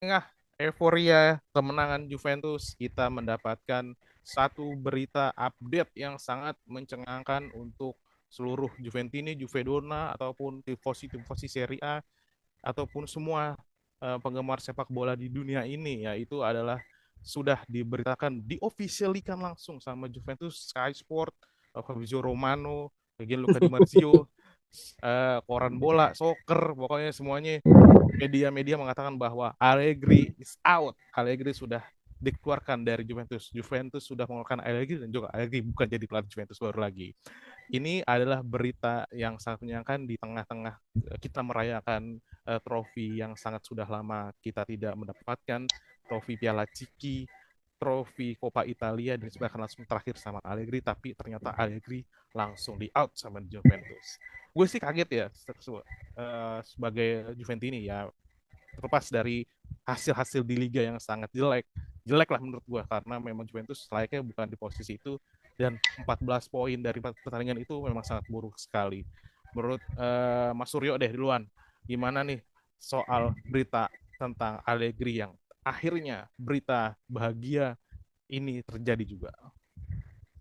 Tengah euforia kemenangan Juventus, kita mendapatkan satu berita update yang sangat mencengangkan untuk seluruh Juventini, Juvedona, ataupun tifosi-tifosi Serie A, ataupun semua penggemar sepak bola di dunia ini, yaitu adalah sudah diberitakan, diofisialikan langsung sama Juventus, Sky Sport, Fabrizio Romano, Gianluca Di Marzio, koran bola, soccer, pokoknya semuanya media-media mengatakan bahwa Allegri is out. Allegri sudah dikeluarkan dari Juventus. Juventus sudah mengeluarkan Allegri dan juga Allegri bukan jadi pelatih Juventus baru lagi. Ini adalah berita yang sangat menyenangkan di tengah-tengah kita merayakan trofi yang sangat sudah lama kita tidak mendapatkan, trofi Piala Ciki, trofi Coppa Italia, dan sebenarnya langsung terakhir sama Allegri, tapi ternyata Allegri langsung di out sama Juventus. Gue sih kaget ya sebagai Juventini ya, terlepas dari hasil-hasil di liga yang sangat jelek lah menurut gue, karena memang Juventus layaknya bukan di posisi itu, dan 14 poin dari pertandingan itu memang sangat buruk sekali. Menurut Mas Suryo deh duluan, gimana nih soal berita tentang Allegri yang akhirnya berita bahagia ini terjadi juga?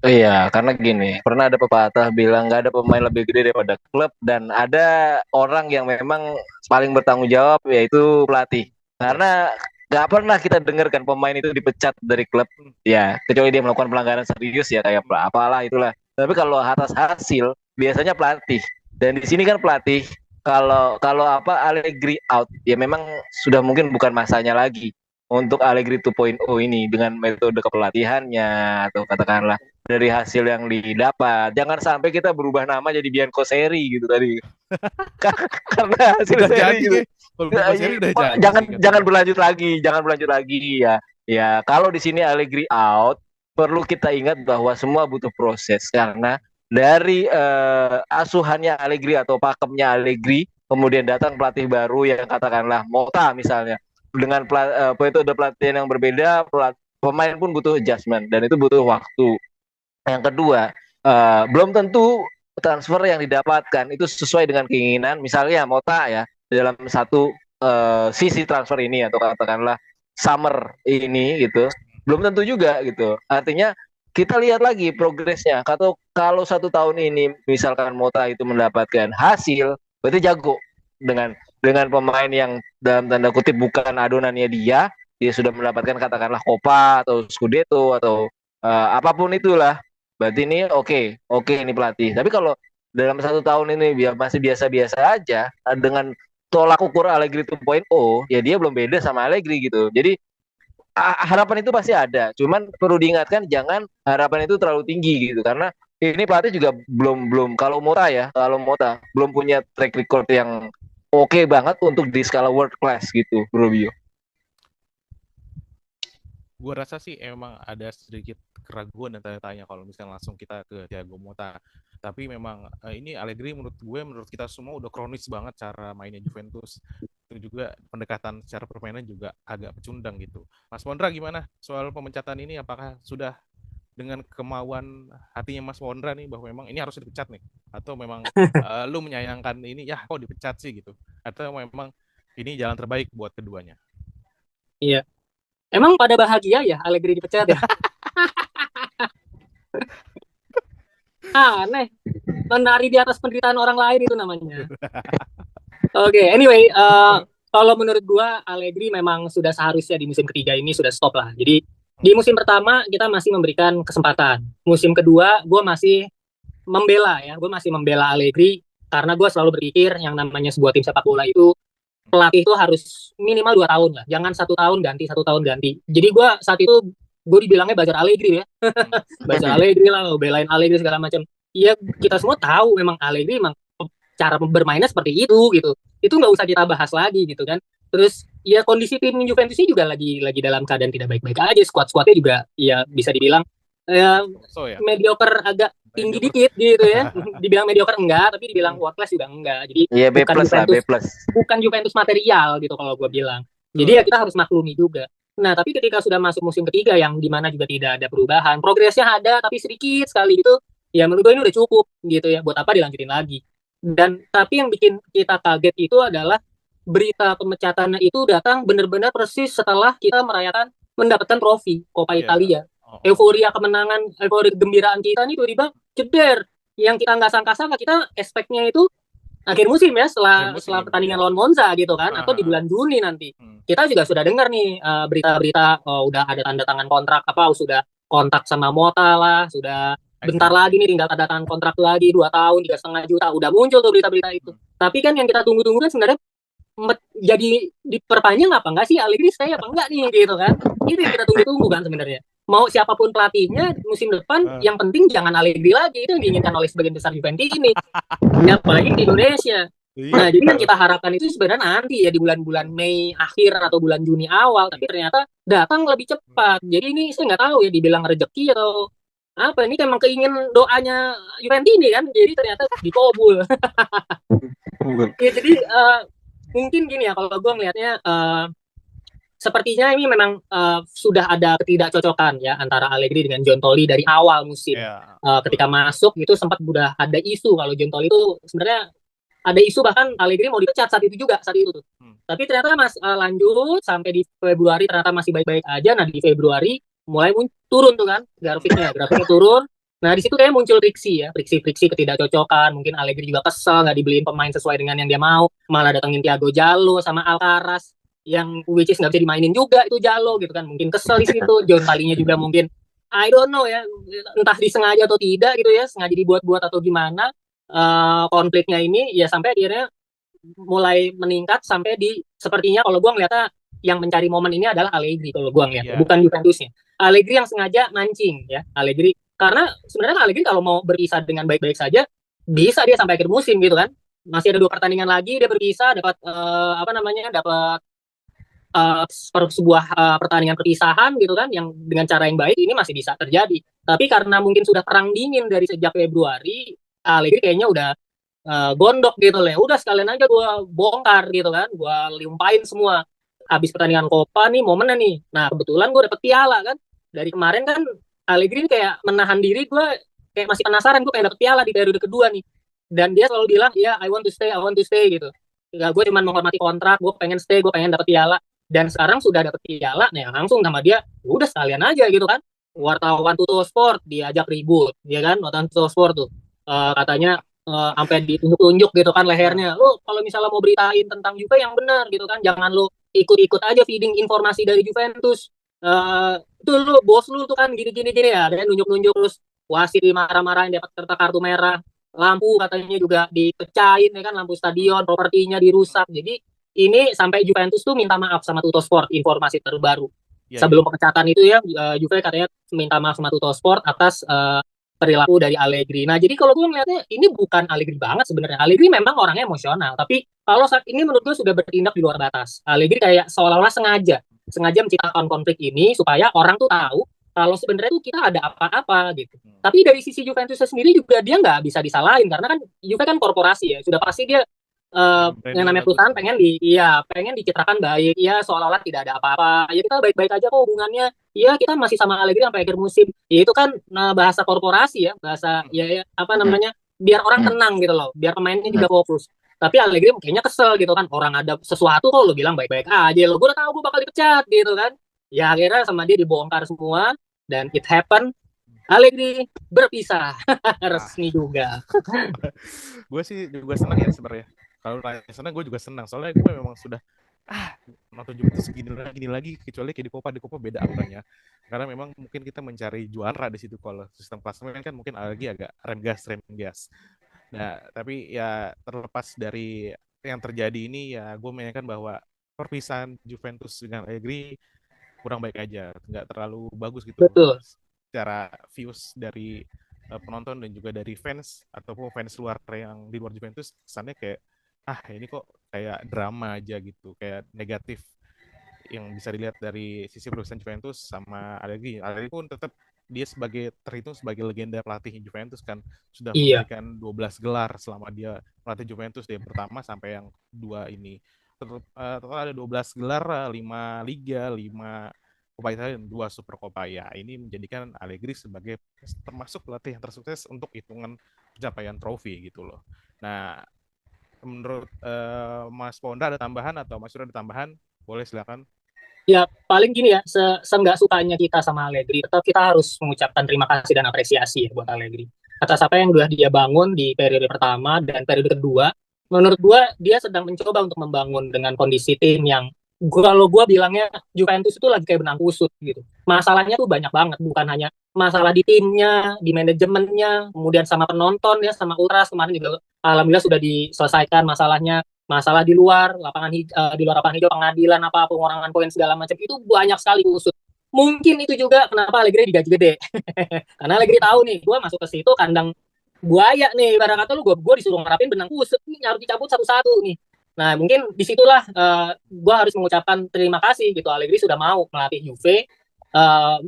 Iya, karena gini, pernah ada pepatah bilang nggak ada pemain lebih gede daripada klub dan ada orang yang memang paling bertanggung jawab yaitu pelatih. Yes. Karena nggak pernah kita dengarkan pemain itu dipecat dari klub, Hmm. ya kecuali dia melakukan pelanggaran serius ya kayak apalah itulah. Tapi kalau atas hasil biasanya pelatih. Dan di sini kan pelatih kalau kalau apa Allegri out ya memang sudah mungkin bukan masanya lagi untuk Allegri 2.0 ini dengan metode kepelatihannya atau katakanlah dari hasil yang didapat. Jangan sampai kita berubah nama jadi Bianco Seri gitu tadi. Karena hasil Udah seri jadi gitu. kayak kalau Beko seri udah jadi Jangan sih jangan katanya. berlanjut lagi, jangan berlanjut lagi ya. Ya, kalau di sini Allegri out, perlu kita ingat bahwa semua butuh proses karena dari asuhannya Allegri atau pakemnya Allegri, kemudian datang pelatih baru yang katakanlah Mota misalnya, dengan metode pelatihan yang berbeda, pemain pun butuh adjustment dan itu butuh waktu. Yang kedua, belum tentu transfer yang didapatkan itu sesuai dengan keinginan. Misalnya Mota ya dalam satu sisi transfer ini atau katakanlah summer ini gitu, belum tentu juga gitu. Artinya kita lihat lagi progresnya. Kalau 1 tahun ini misalkan Mota itu mendapatkan hasil, berarti jago dengan pemain yang dalam tanda kutip bukan adonannya dia sudah mendapatkan katakanlah Copa atau Scudetto atau apapun itulah. Berarti ini oke ini pelatih. Tapi kalau dalam 1 tahun ini dia masih biasa-biasa aja dengan tolak ukur Allegri 2.0, ya dia belum beda sama Allegri gitu. Jadi harapan itu pasti ada. Cuman perlu diingatkan jangan harapan itu terlalu tinggi gitu karena ini pelatih juga belum belum kalau Mota belum punya track record yang oke banget untuk di skala world class gitu, Bro Bio. Gue rasa sih emang ada sedikit keraguan dan tanya-tanya kalau misalnya langsung kita ke Thiago Motta. Tapi memang ini Allegri menurut gue, menurut kita semua udah kronis banget cara mainnya Juventus. Itu juga pendekatan secara permainan juga agak pecundang gitu. Mas Pondra gimana soal pemecatan ini? Apakah sudah dengan kemauan hatinya Mas Pondra nih bahwa memang ini harus dipecat nih? Atau memang lu menyayangkan ini ya kok dipecat sih gitu? Atau memang ini jalan terbaik buat keduanya? Iya. Emang pada bahagia ya Allegri dipecat ya? Aneh. Menari di atas penderitaan orang lain itu namanya. Oke, anyway, kalau menurut gua Allegri memang sudah seharusnya di musim ketiga ini sudah stop lah. Jadi di musim pertama kita masih memberikan kesempatan. Musim kedua gua masih membela ya, gua masih membela Allegri karena gua selalu berpikir yang namanya sebuah tim sepak bola itu pelatih itu harus minimal 2 tahun lah, jangan 1 tahun ganti 1 tahun ganti. Jadi gue saat itu gue dibilangnya belajar Allegri ya, Hmm. belajar Allegri lah, belain Allegri segala macam. Iya kita semua tahu memang Allegri memang cara bermainnya seperti itu nggak usah kita bahas lagi gitu kan. Terus ya kondisi tim Juventus ini juga lagi dalam keadaan tidak baik-baik aja, squad-squadnya juga ya bisa dibilang ya, So ya, mediocre agak tinggi mediocre. dikit gitu ya. Dibilang mediocre enggak, tapi dibilang world class juga enggak. Jadi Iya B bukan plus lah B Juventus plus. bukan Juventus material gitu kalau gue bilang. Jadi ya Betul. kita harus maklumi juga. Nah, tapi ketika sudah masuk musim ketiga yang dimana juga tidak ada perubahan, progresnya ada tapi sedikit sekali itu, ya menurut gue ini udah cukup gitu ya. Buat apa dilanjutin lagi? Dan tapi yang bikin kita kaget itu adalah berita pemecatannya itu datang benar-benar persis setelah kita mendapatkan trofi Coppa Italia. Euforia kemenangan, euforia kegembiraan kita nih tiba-tiba jeder. Yang kita nggak sangka-sangka, kita expect-nya itu akhir musim ya, setelah pertandingan lawan Monza gitu kan, atau di bulan Juni nanti. Kita juga sudah dengar nih berita-berita udah ada tanda tangan kontrak sudah kontak sama Mota lah, sudah bentar lagi nih tinggal tanda tangan kontrak lagi 2 tahun 3,5 juta, udah muncul tuh berita-berita itu. Tapi kan yang kita tunggu-tunggu kan sebenarnya jadi diperpanjang apa enggak sih, Allegri stay apa enggak nih gitu kan. Itu yang kita tunggu-tunggu kan sebenarnya. Mau siapapun pelatihnya musim depan, yang penting jangan Allegri lagi. Itu yang diinginkan oleh sebagian besar Juventus ini. Ya, apalagi di Indonesia. Nah, jadi yang kita harapkan itu sebenarnya nanti ya di bulan-bulan Mei akhir atau bulan Juni awal, tapi ternyata datang lebih cepat. Jadi ini saya nggak tahu ya dibilang rezeki atau apa. Ini memang keingin doanya Juventus ini kan, jadi ternyata dikabul. Ya, jadi mungkin gini ya, kalau gue melihatnya sepertinya ini memang sudah ada ketidakcocokan ya antara Allegri dengan Giuntoli dari awal musim. Ketika masuk itu sempat udah ada isu kalau Giuntoli itu sebenarnya ada isu bahkan Allegri mau dipecat saat itu tuh. Tapi ternyata lanjut sampai di Februari ternyata masih baik-baik aja. Nah, di Februari mulai turun tuh kan grafiknya turun. Nah, di situ kayak muncul friksi ketidakcocokan. Mungkin Allegri juga kesel nggak dibeliin pemain sesuai dengan yang dia mau, malah datengin Thiago Jallo sama Alcaraz yang which is nggak bisa dimainin juga itu Jallo gitu kan. Mungkin kesel di situ. Giuntolinya juga mungkin I don't know ya, entah disengaja atau tidak gitu ya, sengaja dibuat-buat atau gimana. Konfliknya ini ya sampai akhirnya mulai meningkat sampai di sepertinya kalau gue ngeliatnya yang mencari momen ini adalah Allegri kalau gue ngeliatnya, bukan Juventusnya. Allegri yang sengaja mancing ya, Allegri, karena sebenarnya Allegri kalau mau berpisah dengan baik-baik saja bisa dia sampai akhir musim gitu kan. Masih ada 2 pertandingan lagi dia berpisah, dapat dapat sebuah pertandingan perpisahan gitu kan, yang dengan cara yang baik ini masih bisa terjadi. Tapi karena mungkin sudah perang dingin dari sejak Februari, Allegri kayaknya udah gondok gitu lah. Udah sekalian aja gue bongkar gitu kan, gue limpahin semua. Habis pertandingan Copa nih momennya nih. Nah, kebetulan gue dapet piala kan. Dari kemarin kan Allegri kayak menahan diri, gue kayak masih penasaran gue pengen dapet piala di periode kedua nih. Dan dia selalu bilang, ya I want to stay gitu. Ya, gue cuma menghormati kontrak, gue pengen stay, gue pengen dapet piala. Dan sekarang sudah dapet piala, nah langsung sama dia, udah sekalian aja gitu kan. Wartawan Tutto Sport diajak ribut, ya kan? Wartawan Tutto Sport tuh katanya sampai ditunjuk-tunjuk gitu kan lehernya. Lu kalau misalnya mau beritain tentang Juve yang benar gitu kan, jangan lu ikut-ikut aja feeding informasi dari Juventus. Itu lu bos lu tuh kan gini-gini ya, dan nunjuk-nunjuk terus wasit marah-marahin dapat kartu merah. Lampu katanya juga dipecahin ya kan, lampu stadion, propertinya dirusak. Jadi ini sampai Juventus tuh minta maaf sama Tutto Sport, informasi terbaru. Sebelum pemecatan itu ya, Juve katanya minta maaf sama Tutto Sport atas perilaku dari Allegri. Nah, jadi kalau gue ngeliatnya ini bukan Allegri banget sebenarnya. Allegri memang orangnya emosional, tapi kalau saat ini menurut gue sudah bertindak di luar batas. Allegri kayak seolah-olah sengaja menciptakan konflik ini supaya orang tuh tahu kalau sebenarnya tuh kita ada apa-apa gitu. Tapi dari sisi Juventus sendiri juga dia nggak bisa disalahin karena kan Juve kan korporasi ya, sudah pasti dia yang namanya perusahaan pengen dicitrakan baik ya, seolah-olah tidak ada apa-apa ya, kita baik-baik aja kok hubungannya ya, kita masih sama Allegri sampai akhir musim ya. Itu kan bahasa korporasi ya, bahasa ya apa namanya, biar orang tenang gitu loh, biar pemainnya juga fokus. Tapi Allegri kayaknya kesel gitu kan, orang ada sesuatu kok lo bilang baik-baik aja, lo gue udah tahu gue bakal dipecat gitu kan. Ya akhirnya sama dia dibongkar semua dan it happen, Allegri berpisah resmi juga. Gue sih juga senang ya sebenarnya. Kalau tanya senang, gue juga senang. Soalnya gue memang sudah nonton Juventus gini lagi, kecuali kayak di Copa beda apanya. Karena memang mungkin kita mencari juara di situ. Kalau sistem klasemen kan mungkin lagi agak rem gas. Nah, tapi ya terlepas dari yang terjadi ini, ya gue menyatakan bahwa perpisahan Juventus dengan Allegri kurang baik aja, nggak terlalu bagus gitu. Betul. Secara views dari penonton dan juga dari fans ataupun fans luar yang di luar Juventus, kesannya kayak ini kok kayak drama aja gitu, kayak negatif yang bisa dilihat dari sisi perusahaan Juventus sama Allegri. Allegri pun tetap dia terhitung sebagai legenda pelatih Juventus kan, sudah memberikan 12 gelar selama dia pelatih Juventus dari pertama sampai yang 2 ini. Total ada 12 gelar, 5 Liga, 5 Coppa Italia dan 2 Super Coppa. Ya, ini menjadikan Allegri sebagai termasuk pelatih yang tersukses untuk hitungan pencapaian trofi gitu loh. Nah, menurut Mas Ponda ada tambahan atau Mas Surya ada tambahan? Boleh silakan. Ya, paling gini ya, seenggak sukanya kita sama Allegri, tetap kita harus mengucapkan terima kasih dan apresiasi ya buat Allegri. Atas apa yang sudah dia bangun di periode pertama dan periode kedua, menurut gua dia sedang mencoba untuk membangun dengan kondisi tim yang kalau gua bilangnya Juventus itu lagi kayak benang kusut gitu. Masalahnya tuh banyak banget, bukan hanya masalah di timnya, di manajemennya, kemudian sama penonton ya, sama ultras kemarin juga alhamdulillah sudah diselesaikan masalahnya, masalah di luar lapangan di luar lapangan hijau, pengadilan apa pengurangan poin segala macam itu banyak sekali usut. Mungkin itu juga kenapa Allegri digaji gede. Karena Allegri tahu nih, gue masuk ke situ kandang buaya nih, ibarat kata lu gue disuruh ngerapin benang kusut nih, harus dicabut satu-satu nih. Nah mungkin disitulah gue harus mengucapkan terima kasih gitu, Allegri sudah mau melatih Juve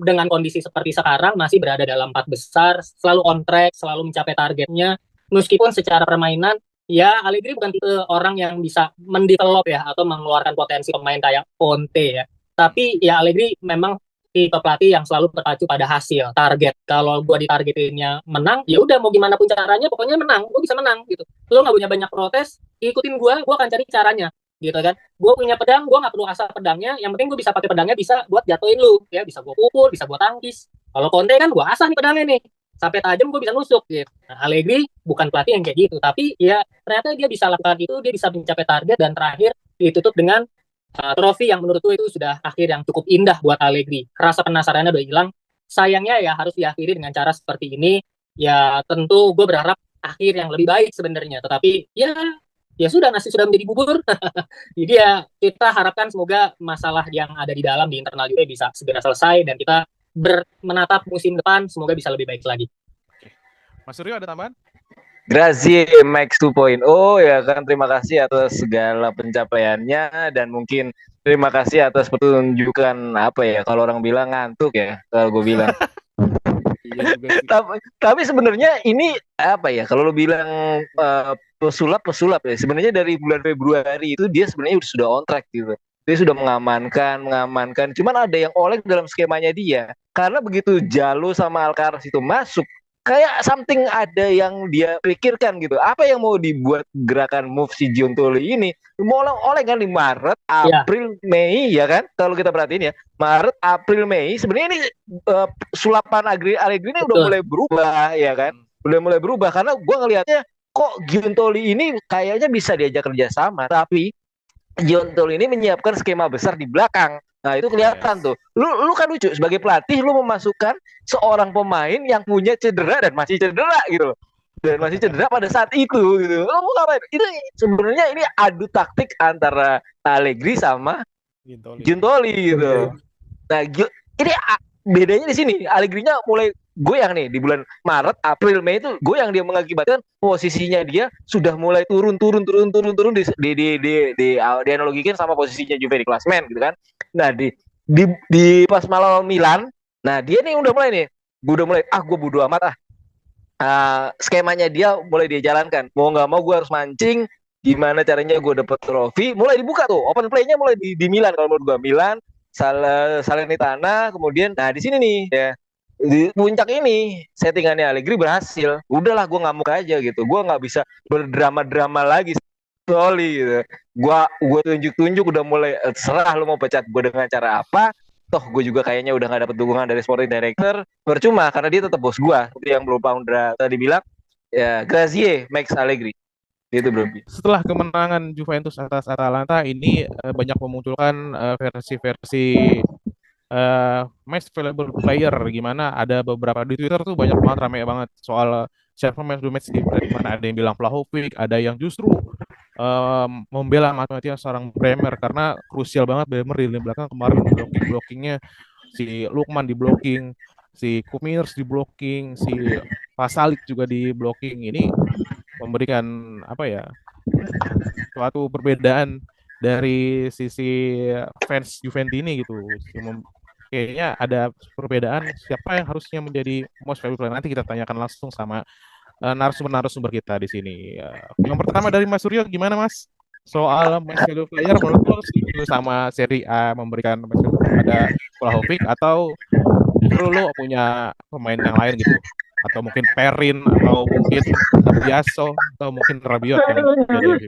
dengan kondisi seperti sekarang, masih berada dalam 4 besar, selalu on track, selalu mencapai targetnya, meskipun secara permainan ya Allegri bukan tipe orang yang bisa mendevelop ya atau mengeluarkan potensi pemain kayak Conte ya. Tapi ya Allegri memang tipe pelatih yang selalu berpacu pada hasil, target. Kalau gue ditargetinnya menang, ya udah mau gimana pun caranya, pokoknya menang. Gue bisa menang gitu. Lo nggak punya banyak protes, ikutin gue akan cari caranya, gitu kan. Gue punya pedang, gue nggak perlu asal pedangnya. Yang penting gue bisa pakai pedangnya bisa buat jatuhin lu, ya bisa gue pukul, bisa gue tangkis. Kalau Conte kan gue asah nih pedangnya nih, sampai tajam gue bisa nusuk gitu. Nah, Allegri bukan pelatih yang kayak gitu, tapi ya ternyata dia bisa lakukan itu, dia bisa mencapai target dan terakhir ditutup dengan trofi yang menurut gue itu sudah akhir yang cukup indah buat Allegri. Rasa penasarannya udah hilang. Sayangnya ya harus diakhiri dengan cara seperti ini. Ya tentu gue berharap akhir yang lebih baik sebenarnya. Tetapi ya sudah, nasi sudah menjadi bubur. Jadi ya kita harapkan semoga masalah yang ada di dalam di internal juga bisa segera selesai dan kita menatap musim depan semoga bisa lebih baik lagi. Mas Suryo ada tambahan? Grazie Max 2.0 ya kan, terima kasih atas segala pencapaiannya dan mungkin terima kasih atas pertunjukan apa ya, kalau orang bilang ngantuk ya, kalau gue bilang. Iya juga sih. Tapi sebenarnya ini apa ya, kalau lo bilang pesulap ya, sebenarnya dari bulan Februari itu dia sebenarnya sudah on track gitu. Dia sudah mengamankan. Cuman ada yang oleng dalam skemanya dia. Karena begitu Jalo sama Alcaraz itu masuk, kayak something ada yang dia pikirkan gitu. Apa yang mau dibuat gerakan move si Giuntoli ini? Mau oleh kan di Maret, April, Mei ya kan? Kalau kita perhatiin ya, Maret, April, Mei sebenarnya ini sulapan Allegri ini udah mulai berubah ya kan? Udah mulai berubah karena gue ngelihatnya kok Giuntoli ini kayaknya bisa diajak kerjasama, tapi Giuntoli ini menyiapkan skema besar di belakang. Nah itu kelihatan tuh. Lu kan lucu sebagai pelatih, lu memasukkan seorang pemain yang punya cedera dan masih cedera gitu. Dan masih cedera pada saat itu gitu. Lu mau ngapain? Itu sebenarnya ini adu taktik antara Allegri sama Giuntoli gitu. Nah ini bedanya di sini. Allegri-nya mulai goyang nih di bulan Maret, April, Mei itu goyang, dia mengakibatkan posisinya dia sudah mulai turun di analogikan sama posisinya Juve di klasmen gitu kan. Nah di pas malam Milan, nah dia nih udah mulai nih, gue bodo amat skemanya dia mulai dia jalankan, mau nggak mau gue harus mancing gimana caranya gue dapet trofi, mulai dibuka tuh open play-nya mulai di Milan. Kalau menurut gue Milan, Salernitana, kemudian nah di sini nih ya di puncak ini settingannya Allegri berhasil. Udahlah gue ngamuk aja gitu, gue nggak bisa berdrama-drama lagi gitu. Gue tunjuk udah mulai serah lu mau pecat gue dengan cara apa, toh gue juga kayaknya udah nggak dapet dukungan dari sporting director, percuma karena dia tetap bos gue seperti yang Bro Poundra tadi bilang ya. Grazie Max Allegri itu bro. Setelah kemenangan Juventus atas Atalanta ini banyak memunculkan versi-versi most valuable player, gimana ada beberapa di Twitter tuh banyak banget, rame banget soal siapa man of the match, di mana ada yang bilang Vlahovic, ada yang justru membela mati-matian seorang Bremer karena krusial banget Bremer di lini belakang kemarin, blockingnya si Lukman di blocking, si Kumirs di blocking, si Pasalic juga di blocking. Ini memberikan apa ya, suatu perbedaan dari sisi fans Juventus ini gitu. Kayaknya ada perbedaan siapa yang harusnya menjadi most valuable player. Nanti kita tanyakan langsung sama narasumber kita di sini. Yang pertama dari Mas Suryo, gimana Mas? Soal most valuable player, menurut lo setuju sama Serie A memberikan most valuable pada Vlahovic atau justru lo punya pemain yang lain gitu? atau mungkin Perin, atau mungkin Biaso, atau mungkin Rabiot yang jadi MVP?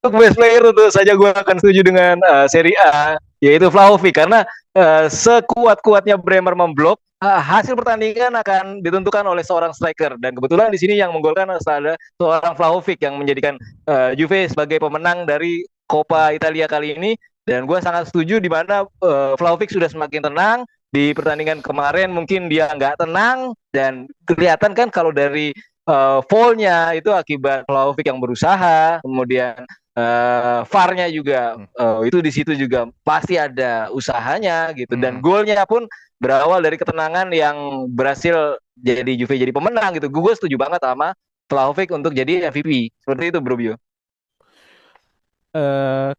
Untuk best player tentu saja gue akan setuju dengan Serie A, yaitu Vlahovic, karena sekuat-kuatnya Bremer memblok, hasil pertandingan akan ditentukan oleh seorang striker, dan kebetulan di sini yang menggolkan adalah seorang Vlahovic yang menjadikan Juve sebagai pemenang dari Coppa Italia kali ini. Dan gue sangat setuju di mana Vlahovic sudah semakin tenang. Di pertandingan kemarin mungkin dia nggak tenang, dan kelihatan kan kalau dari foul-nya itu akibat Vlahovic yang berusaha, kemudian VAR-nya juga itu di situ juga pasti ada usahanya gitu, dan golnya pun berawal dari ketenangan yang berhasil jadi Juve jadi pemenang gitu. Gue setuju banget sama Vlahovic untuk jadi MVP. Seperti itu, Bro Bio.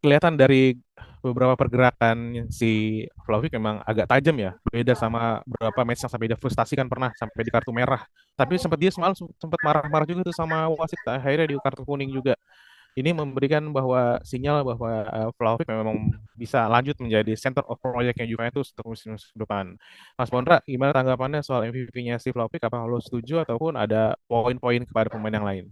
Kelihatan dari beberapa pergerakan si Vlahovic memang agak tajam ya, beda sama beberapa match yang sampai dia frustasi kan, pernah sampai di kartu merah, tapi dia semalam sempat marah-marah juga tuh sama wasit, akhirnya di kartu kuning juga. Ini memberikan bahwa sinyal bahwa Vlahovic memang bisa lanjut menjadi center of project-nya Juventus untuk musim depan. Mas Pondra, gimana tanggapannya soal MVP-nya si Vlahovic? Apakah lo setuju ataupun ada poin-poin kepada pemain yang lain?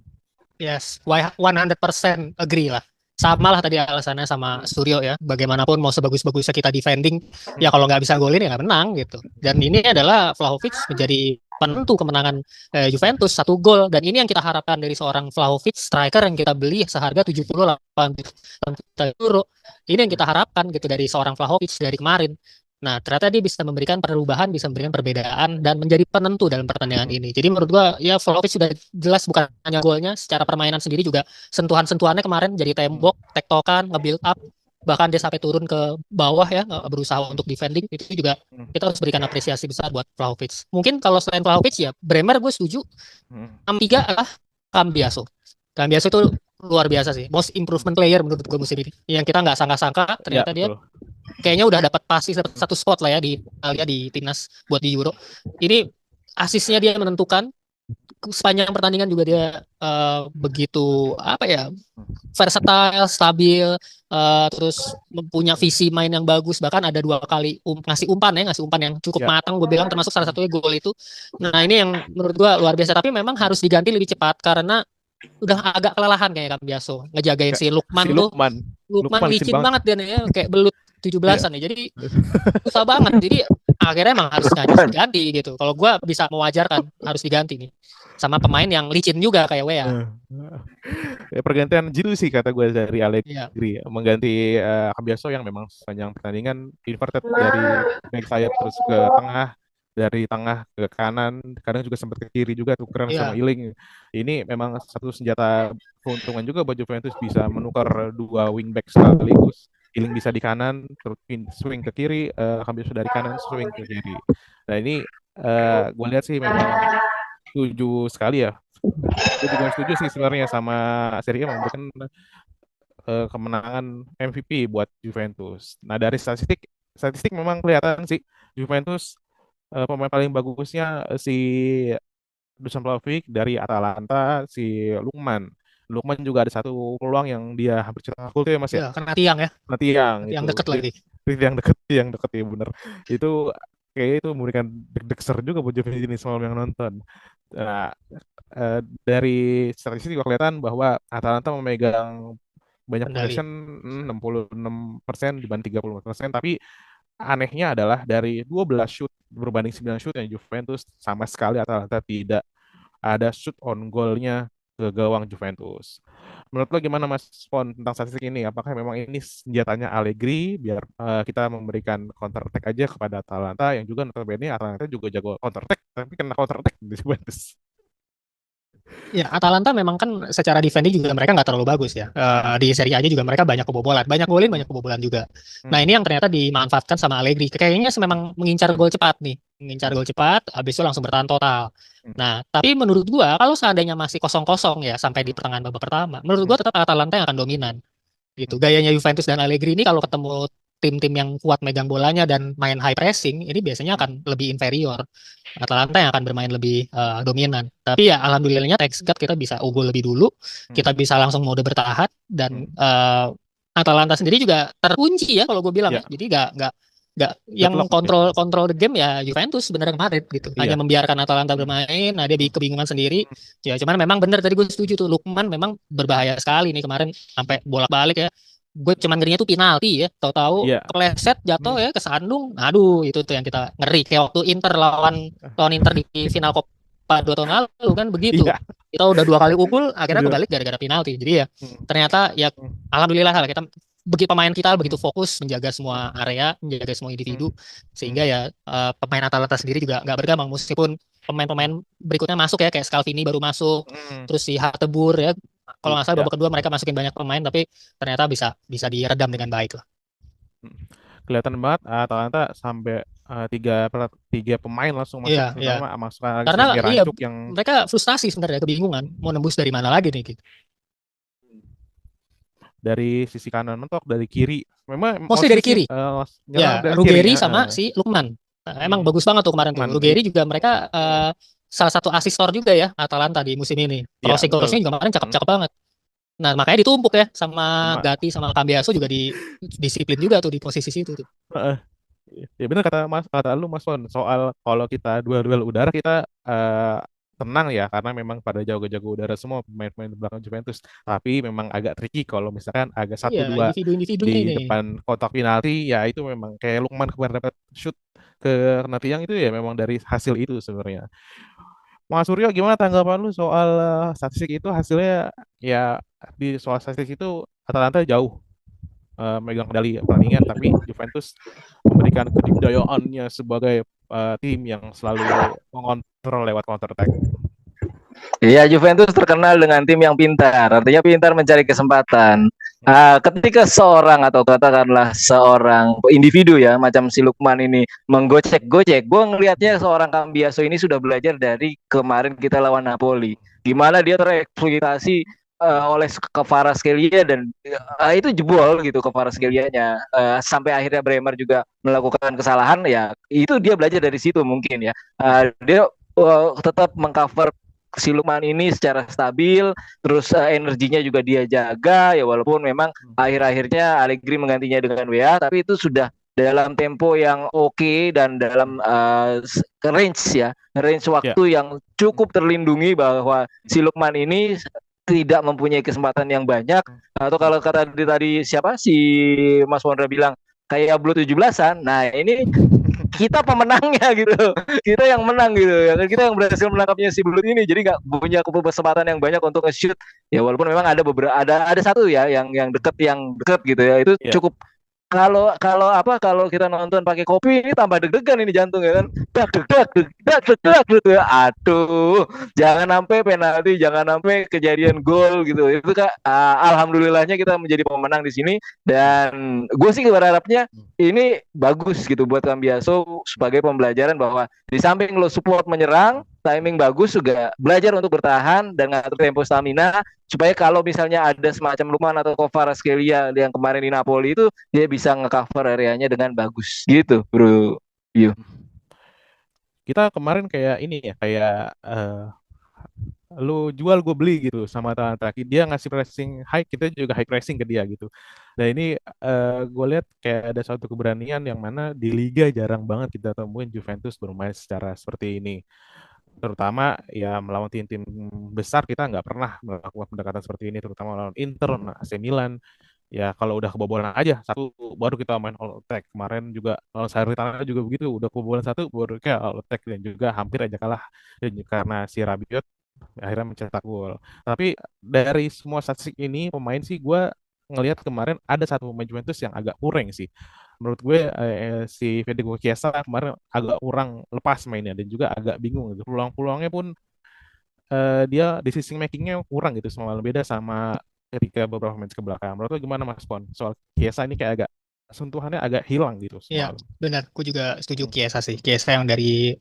Yes, 100% agree lah. Sama lah tadi alasannya sama Suryo ya. Bagaimanapun mau sebagus-bagusnya kita defending, ya kalau nggak bisa golin ya nggak menang gitu. Dan ini adalah Vlahovic menjadi penentu kemenangan Juventus, 1 gol. Dan ini yang kita harapkan dari seorang Vlahovic, striker yang kita beli seharga 78 juta euro. Ini yang kita harapkan gitu dari seorang Vlahovic dari kemarin. Nah, ternyata dia bisa memberikan perubahan, bisa memberikan perbedaan, dan menjadi penentu dalam pertandingan ini. Jadi menurut gua, ya Vlahovic sudah jelas bukan hanya golnya, secara permainan sendiri juga sentuhan-sentuhannya kemarin jadi tembok, tektokan, nge-build up, bahkan dia sampai turun ke bawah ya, berusaha untuk defending, itu juga kita harus berikan apresiasi besar buat Vlahovic. Mungkin kalau selain Vlahovic ya, Bremer gue setuju, 6-3 adalah Cambiaso. Cambiaso itu luar biasa sih, most improvement player menurut gue musim ini. Yang kita nggak sangka-sangka, ternyata dia kayaknya udah dapat pasti satu spot lah ya di Italia di timnas buat di Euro. Ini asisnya dia menentukan, sepanjang pertandingan juga dia begitu apa ya, versatile, stabil, terus punya visi main yang bagus, bahkan ada 2 kali ngasih umpan yang cukup matang, gue bilang termasuk salah satunya gol itu. Nah ini yang menurut gue luar biasa, tapi memang harus diganti lebih cepat karena udah agak kelelahan kayak Cambiaso ngejagain si Lukman tuh. Lukman licin banget dia ya, kayak belut 17-an ya. Jadi susah banget. Jadi akhirnya emang harus diganti gitu. Kalau gue bisa mewajarkan harus diganti nih sama pemain yang licin juga kayak Wea. Pergantian Giroud sih kata gue dari Allegri, mengganti Cambiaso yang memang sepanjang pertandingan inverted dari back sayap terus ke tengah, dari tengah ke kanan, kadang juga sempat ke kiri juga tukeran sama Iling. Ini memang satu senjata keuntungan juga buat Juventus, bisa menukar 2 wingback sekaligus. Iling bisa di kanan, terus swing ke kiri, Cambiaso dari kanan swing ke kiri. Nah ini gue lihat sih memang setuju sekali ya. Gue juga setuju sih sebenarnya sama Serie A memberikan kemenangan MVP buat Juventus. Nah dari statistik memang kelihatan sih Juventus pemain paling bagusnya si Dusan Vlahovic, dari Atalanta si Lukman juga ada 1 peluang yang dia hampir cetak gol tuh ya Mas ya. Kena tiang ya. Kena tiang. Yang deket lagi. Yang deket ya bener. Itu kayaknya itu memberikan deg-deg juga buat Juventus semalam yang nonton. Nah, dari statistik juga kelihatan bahwa Atalanta memegang banyak possession 66% dibanding 34%, tapi anehnya adalah dari 12 shoot berbanding 9 shoot yang Juventus, sama sekali Atalanta tidak ada shoot on goalnya ke gawang Juventus. Menurut lo gimana Mas Pon tentang statistik ini? Apakah memang ini senjatanya Allegri biar kita memberikan counter attack aja kepada Atalanta, yang juga notabene Atalanta juga jago counter attack, tapi kena counter attack di Juventus? Ya, Atalanta memang kan secara defending juga mereka nggak terlalu bagus ya. Di Serie A juga mereka banyak kebobolan, banyak kebobolan juga. Nah ini yang ternyata dimanfaatkan sama Allegri. Kayaknya memang mengincar gol cepat nih, habis itu langsung bertahan total. Nah, tapi menurut gua kalau seandainya masih 0-0 ya sampai di pertengahan babak pertama, menurut gua tetap Atalanta yang akan dominan. Gitu. Gayanya Juventus dan Allegri ini kalau ketemu tim-tim yang kuat megang bolanya dan main high pressing, ini biasanya akan lebih inferior. Atalanta yang akan bermain lebih dominan. Tapi ya alhamdulillahnya thanks God kita bisa unggul lebih dulu, kita bisa langsung mode bertahan, dan Atalanta sendiri juga terkunci ya kalau gue bilang ya. Jadi nggak yang Deadlock kontrol the game ya Juventus sebenarnya kemarin gitu. Hanya Iya. membiarkan Atalanta bermain, nah dia kebingungan sendiri. Ya cuman memang benar tadi gue setuju tuh, Lukman memang berbahaya sekali nih kemarin sampai bolak-balik ya. Gue cuman ngerinya tuh penalti ya, tahu-tahu Iya. kepleset jatuh ya ke sandung. Aduh, itu tuh yang kita ngeri kayak waktu Inter lawan Inter di final Copa 2 tahun lalu kan begitu. Iya. Kita udah 2 kali ukul, akhirnya Udah. kebalik gara-gara penalti. Jadi ya Hmm. ternyata ya alhamdulillah lah kita pemain kita begitu Hmm. fokus menjaga semua area, menjaga semua individu, sehingga Hmm. ya pemain Atalanta sendiri juga nggak bergamang meskipun pemain-pemain berikutnya masuk ya kayak Scalvini baru masuk, Hmm. terus si Hateboer ya kalau nggak salah Iya. babak kedua mereka masukin banyak pemain tapi ternyata bisa diredam dengan baik lah. Kelihatan banget Atalanta sampai tiga pemain langsung masuk, Iya, iya. terutama masuk Alexis Karena iya Mirancuk yang mereka frustasi sebenarnya, kebingungan mau nembus dari mana lagi nih gitu. dari sisi kanan mentok, dari kiri. Memang Mostly dari kiri. nyerang Ya, dari Ruggeri kiri. sama si Lukman. Emang bagus banget tuh kemarin tuh. Lukman, Ruggeri juga mereka salah satu asistor juga ya Atalanta di musim ini. Iya, Crossing juga kemarin cakep-cakep banget. Nah, makanya ditumpuk ya sama Gatti sama Cambiaso juga di disiplin juga tuh di posisi situ tuh. Ya benar kata lu Mas Fon, soal kalau kita duel udara kita tenang ya karena memang pada jago-jago udara semua pemain-pemain di belakang Juventus. Tapi memang agak tricky kalau misalkan agak 1-2 individu-individunya di ini. depan kotak penalti, ya itu memang kayak Lukman kemarin dapat shoot ke kena tiang itu ya memang dari hasil itu sebenarnya. Mas Suryo, gimana tanggapan lu soal statistik itu? Hasilnya ya di soal statistik itu Atalanta jauh megang medali pertandingan, tapi Juventus memberikan kedikdayaannya sebagai tim yang selalu mengontrol lewat counter attack. Iya, Juventus terkenal dengan tim yang pintar, artinya pintar mencari kesempatan. Ketika seorang atau katakanlah seorang individu ya, macam si Lukman ini menggocek-gocek, gue ngelihatnya seorang Cambiaso ini sudah belajar dari kemarin kita lawan Napoli, gimana dia tereksploitasi oleh Kvaratskhelia dan itu jebol gitu Kvaratskhelia-nya, sampai akhirnya Bremer juga melakukan kesalahan ya, itu dia belajar dari situ mungkin ya. Dia tetap mengcover si Lukman ini secara stabil, terus energinya juga dia jaga ya, walaupun memang akhir-akhirnya Allegri menggantinya dengan WA, tapi itu sudah dalam tempo yang oke dan dalam range waktu yang cukup terlindungi, bahwa si Lukman ini tidak mempunyai kesempatan yang banyak, atau kalau kata tadi siapa si Mas Wondra bilang kayak Blue 17-an. Nah, ini kita pemenangnya gitu, kita yang menang gitu ya, kita yang berhasil menangkapnya si Belut ini, jadi nggak punya kesempatan yang banyak untuk nge-shoot ya, walaupun memang ada beberapa ada satu ya yang deket gitu ya, itu cukup. Kalau kita nonton pakai kopi ini tambah deg-degan ini jantung ya kan, dak gitu ya. Aduh, jangan sampai penalti, jangan sampai kejadian gol gitu. Itu Kak, alhamdulillahnya kita menjadi pemenang di sini, dan gue sih berharapnya ini bagus gitu buat Cambiaso sebagai pembelajaran bahwa di samping lo support menyerang, timing bagus juga belajar untuk bertahan dan ngatur tempo stamina, supaya kalau misalnya ada semacam Lukman atau Kvaratskhelia yang kemarin di Napoli itu, dia bisa nge-cover areanya dengan bagus gitu, bro. Yo. Kita kemarin kayak ini ya, kayak lu jual gue beli gitu sama Atalanta. Dia ngasih pressing high, kita juga high pressing ke dia gitu. Nah ini gue lihat kayak ada suatu keberanian yang mana di Liga jarang banget kita temuin Juventus bermain secara seperti ini. Terutama ya melawan tim-tim besar kita nggak pernah melakukan pendekatan seperti ini, terutama melawan Inter, AC Milan. Ya kalau udah kebobolan aja satu baru kita main all attack. Kemarin juga lawan Salernitana juga begitu, udah kebobolan satu baru kayak all attack, dan juga hampir aja kalah karena si Rabiot akhirnya mencetak gol. Tapi dari semua statistik ini pemain sih gue ngelihat kemarin ada satu pemain Juventus yang agak kurang sih. Menurut gue si Federico Chiesa kemarin agak kurang lepas mainnya dan juga agak bingung gitu. Peluang-peluangnya pun dia decision makingnya kurang gitu, sama beda sama ketika beberapa match ke belakang. Menurut lo gimana Mas Pon? Soal Chiesa ini kayak agak sentuhannya agak hilang gitu. Iya, benar. Aku juga setuju Chiesa sih. Chiesa yang dari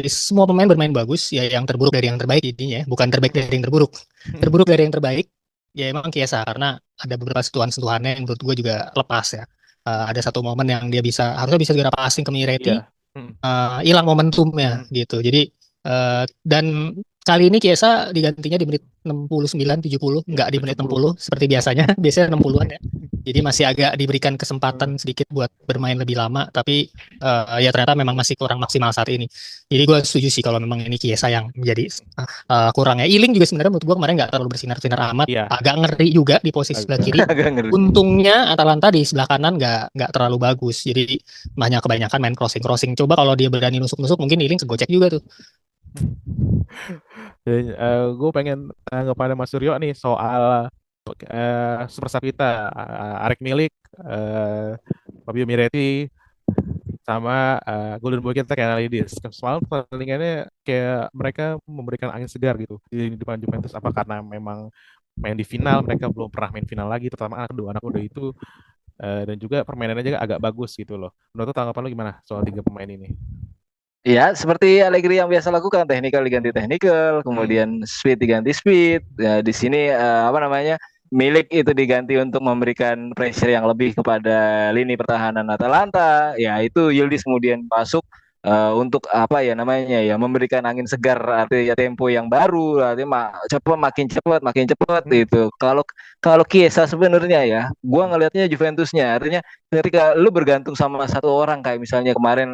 semua pemain bermain bagus ya, yang terburuk dari yang terbaik intinya, bukan terbaik dari yang terburuk. Terburuk dari yang terbaik ya emang Chiesa, karena ada beberapa sentuhan-sentuhannya yang menurut gue juga lepas ya. Ada satu momen yang dia harusnya bisa segera passing ke Miretti, hilang momentumnya gitu. Jadi dan Kali ini Chiesa digantinya di menit 69, 70, nggak di menit 60 seperti biasanya. Biasanya 60-an ya. Jadi masih agak diberikan kesempatan sedikit buat bermain lebih lama, tapi ya ternyata memang masih kurang maksimal saat ini. Jadi gue setuju sih kalau memang ini Chiesa yang menjadi kurangnya. Ealing juga sebenarnya menurut gue kemarin nggak terlalu bersinar-sinar amat, Iya. agak ngeri juga di posisi sebelah kiri. Agak ngeri. Untungnya Atalanta di sebelah kanan nggak terlalu bagus, jadi banyak kebanyakan main crossing. Coba kalau dia berani nusuk-nusuk, mungkin Ealing segocek juga tuh. Gue pengen kepada Mas Suryo nih soal super sub kita, Arek Milik, Fabio Miretti, sama Golden Boy kita kayak Lidis. Semalam pertandingannya kayak mereka memberikan angin segar gitu di depan Juventus. Apa karena memang main di final, mereka belum pernah main final lagi, terutama anak muda itu, dan juga permainannya juga agak bagus gitu loh. Menurut tanggapan lo gimana soal 3 pemain ini? Ya, seperti Allegri yang biasa lakukan, technical diganti technical, kemudian speed diganti speed. Ya, di sini apa namanya, Milik itu diganti untuk memberikan pressure yang lebih kepada lini pertahanan Atalanta. Ya, itu Yildiz kemudian masuk untuk apa ya namanya ya, memberikan angin segar, artinya tempo yang baru, artinya makin cepat itu. Kalau kalau Chiesa sebenarnya ya, gua ngelihatnya Juventusnya, artinya ketika lu bergantung sama satu orang kayak misalnya kemarin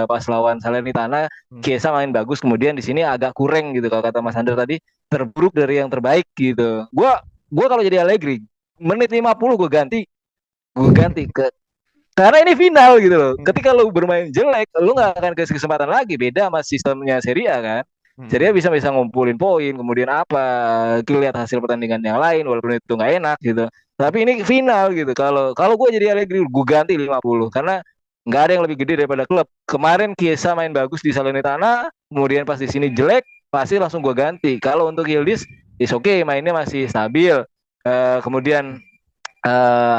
pas lawan Salernitana, Chiesa main bagus, kemudian di sini agak kurang gitu kalau kata Mas Andra tadi, terburuk dari yang terbaik gitu. Gua kalau jadi Allegri, menit 50 gue ganti ke, karena ini final gitu loh. Ketika lu bermain jelek, lu nggak akan kasih kesempatan lagi. Beda sama sistemnya Serie A kan. Serie A bisa ngumpulin poin, kemudian apa, lihat hasil pertandingan yang lain walaupun itu nggak enak gitu. Tapi ini final gitu. Kalau kalau gue jadi Allegri, gue ganti 50 karena nggak ada yang lebih gede daripada klub. Kemarin Chiesa main bagus di Salernitana, kemudian pas di sini jelek, pasti langsung gue ganti. Kalau untuk Yildiz, is okay, mainnya masih stabil. Kemudian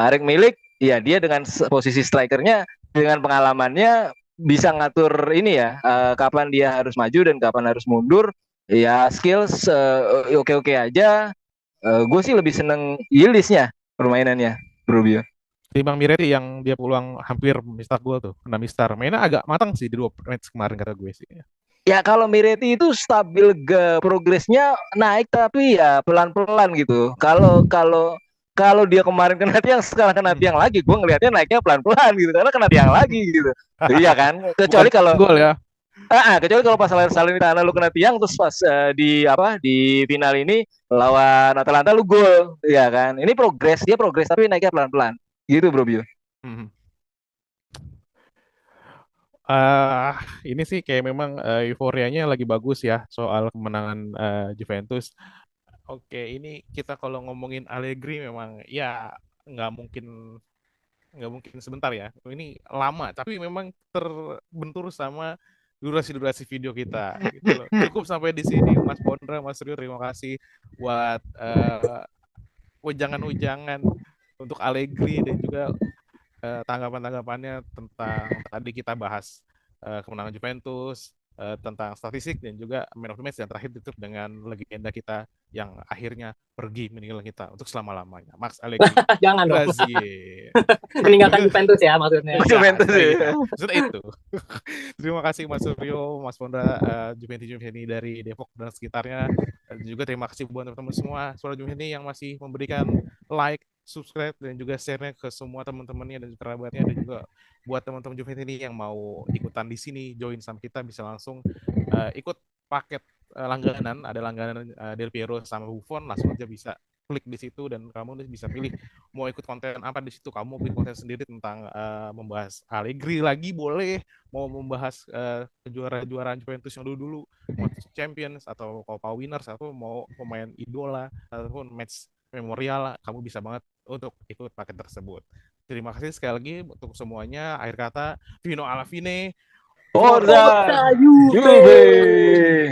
Arek Milik, ya dia dengan posisi strikernya, dengan pengalamannya bisa ngatur ini ya, kapan dia harus maju dan kapan harus mundur. Ya skills oke-oke aja. Gue sih lebih seneng Yildiznya permainannya, Bro Bio. Timbang Miretti yang dia peluang hampir mistar gue tuh, kena mistar. Mainnya agak matang sih di 2 match kemarin kata gue sih. Ya kalau Miretti itu stabil, progresnya naik tapi ya pelan-pelan gitu. Kalau kalau kalau dia kemarin kena tiang, sekarang kena tiang lagi, gue ngelihatnya naiknya pelan-pelan gitu karena kena tiang lagi gitu. Iya kan? Kecuali kalau gol ya. Kecuali kalau pas Salernitana lu kena tiang, terus pas di final ini lawan Atalanta lu gol, ya kan? Ini dia progres tapi naiknya pelan-pelan. Gitu Bro Bio. Ini sih kayak memang euforianya lagi bagus ya soal kemenangan Juventus. Oke, ini kita kalau ngomongin Allegri memang ya nggak mungkin sebentar ya. Ini lama, tapi memang terbentur sama durasi video kita. Gitu loh. Cukup sampai di sini, Mas Pondra, Mas Rio, terima kasih buat ujangan-ujangan untuk Allegri dan juga tanggapan-tanggapannya tentang tadi kita bahas kemenangan Juventus, tentang statistik dan juga man of the match, dan terakhir ditutup dengan legenda kita yang akhirnya pergi meninggalkan kita untuk selama-lamanya, Max Allegri. Jangan dong. Brazil. Meninggalkan Juventus ya maksudnya. Juventus ya. Maksudnya itu. Terima kasih Mas Suryo, Mas Pondra, Juventus dari Depok dan sekitarnya. Dan juga terima kasih buat teman-teman semua Suara Juventus yang masih memberikan like, subscribe dan juga share-nya ke semua teman-temannya dan kerabatnya, dan juga buat teman-teman Juventus ini yang mau ikutan di sini, join sama kita, bisa langsung ikut paket langganan, ada langganan Del Piero sama Buffon, langsung aja bisa klik di situ dan kamu bisa pilih mau ikut konten apa di situ. Kamu mau bikin konten sendiri tentang membahas Allegri lagi boleh, mau membahas kejuaraan Juventus yang dulu-dulu, mau Champions atau Copa Winners, atau mau pemain idola ataupun match memorial, kamu bisa banget untuk ikut paket tersebut. Terima kasih sekali lagi untuk semuanya. Akhir kata, Vino alla fine. Forza Juve.